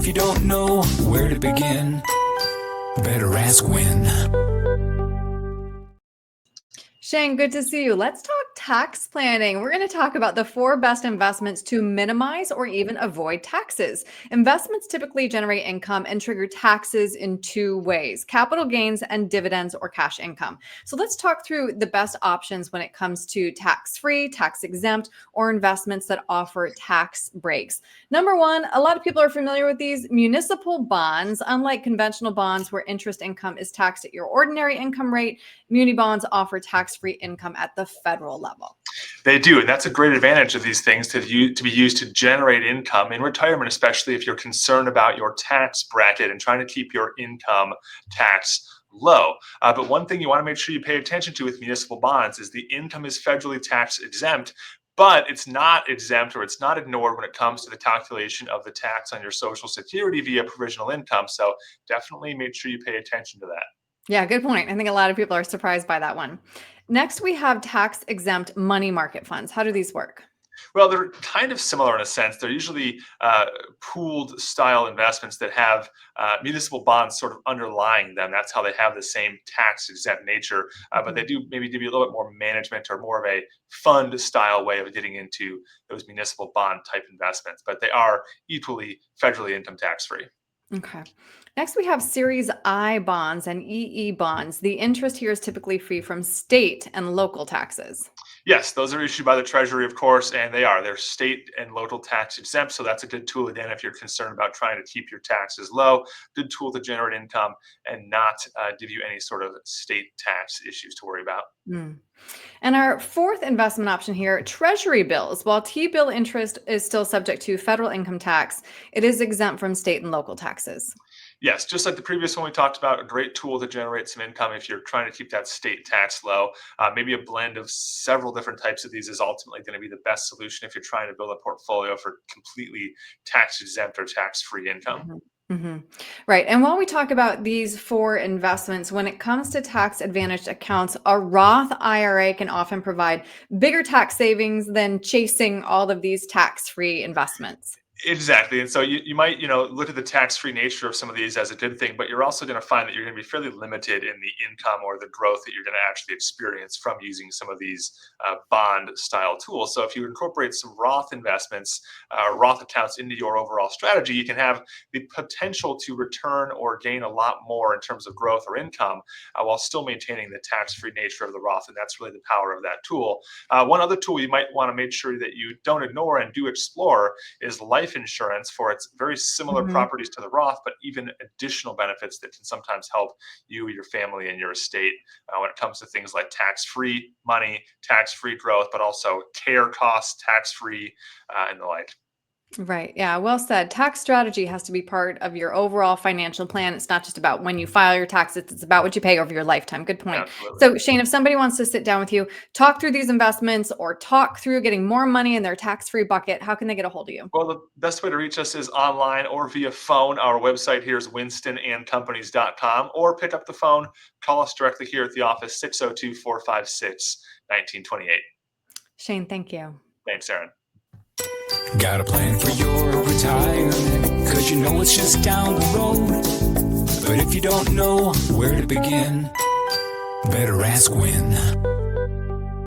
if you don't know where to begin, better ask Win. Shane, good to see you. Let's talk tax planning. We're going to talk about the 4 best investments to minimize or even avoid taxes. Investments typically generate income and trigger taxes in 2 ways: capital gains and dividends or cash income. So let's talk through the best options when it comes to tax-free, tax-exempt, or investments that offer tax breaks. Number 1, a lot of people are familiar with these: municipal bonds. Unlike conventional bonds where interest income is taxed at your ordinary income rate, muni bonds offer tax-free income at the federal level. They do, and that's a great advantage of these things to be used to generate income in retirement, especially if you're concerned about your tax bracket and trying to keep your income tax low. But one thing you want to make sure you pay attention to with municipal bonds is the income is federally tax exempt, but it's not exempt or it's not ignored when it comes to the calculation of the tax on your Social Security via provisional income. So definitely make sure you pay attention to that. Yeah, good point. I think a lot of people are surprised by that one. Next, we have tax-exempt money market funds. How do these work? Well, they're kind of similar in a sense. They're usually pooled style investments that have municipal bonds sort of underlying them. That's how they have the same tax exempt nature, but they do maybe give you a little bit more management or more of a fund style way of getting into those municipal bond type investments. But they are equally federally income tax free. Okay. Next, we have Series I bonds and EE bonds. The interest here is typically free from state and local taxes. Yes, those are issued by the Treasury, of course, and they're state and local tax exempt. So that's a good tool again if you're concerned about trying to keep your taxes low. Good tool to generate income and not give you any sort of state tax issues to worry about. Mm. And our 4th investment option here, Treasury bills. While T-bill interest is still subject to federal income tax, it is exempt from state and local taxes. Yes, just like the previous one we talked about, a great tool to generate some income if you're trying to keep that state tax low. Maybe a blend of several different types of these is ultimately going to be the best solution if you're trying to build a portfolio for completely tax exempt or tax free income. Mm-hmm. Right. And while we talk about these 4 investments, when it comes to tax advantaged accounts, a Roth IRA can often provide bigger tax savings than chasing all of these tax-free investments. Exactly. And so you might, look at the tax-free nature of some of these as a good thing, but you're also going to find that you're going to be fairly limited in the income or the growth that you're going to actually experience from using some of these bond style tools. So if you incorporate some Roth investments, Roth accounts into your overall strategy, you can have the potential to return or gain a lot more in terms of growth or income while still maintaining the tax-free nature of the Roth. And that's really the power of that tool. One other tool you might want to make sure that you don't ignore and do explore is life insurance, for its very similar properties to the Roth, but even additional benefits that can sometimes help you, your family, and your estate when it comes to things like tax-free money, tax-free growth, but also care costs, tax-free, and the like. Right. Yeah. Well said. Tax strategy has to be part of your overall financial plan. It's not just about when you file your taxes, it's about what you pay over your lifetime. Good point. Absolutely. So, Shane, if somebody wants to sit down with you, talk through these investments or talk through getting more money in their tax-free bucket, how can they get a hold of you? Well, the best way to reach us is online or via phone. Our website here is winstonandcompanies.com, or pick up the phone, call us directly here at the office, 602-456-1928. Shane, thank you. Thanks, Erin. Got a plan for your retirement, 'cause you know it's just down the road. But if you don't know where to begin, better ask Win.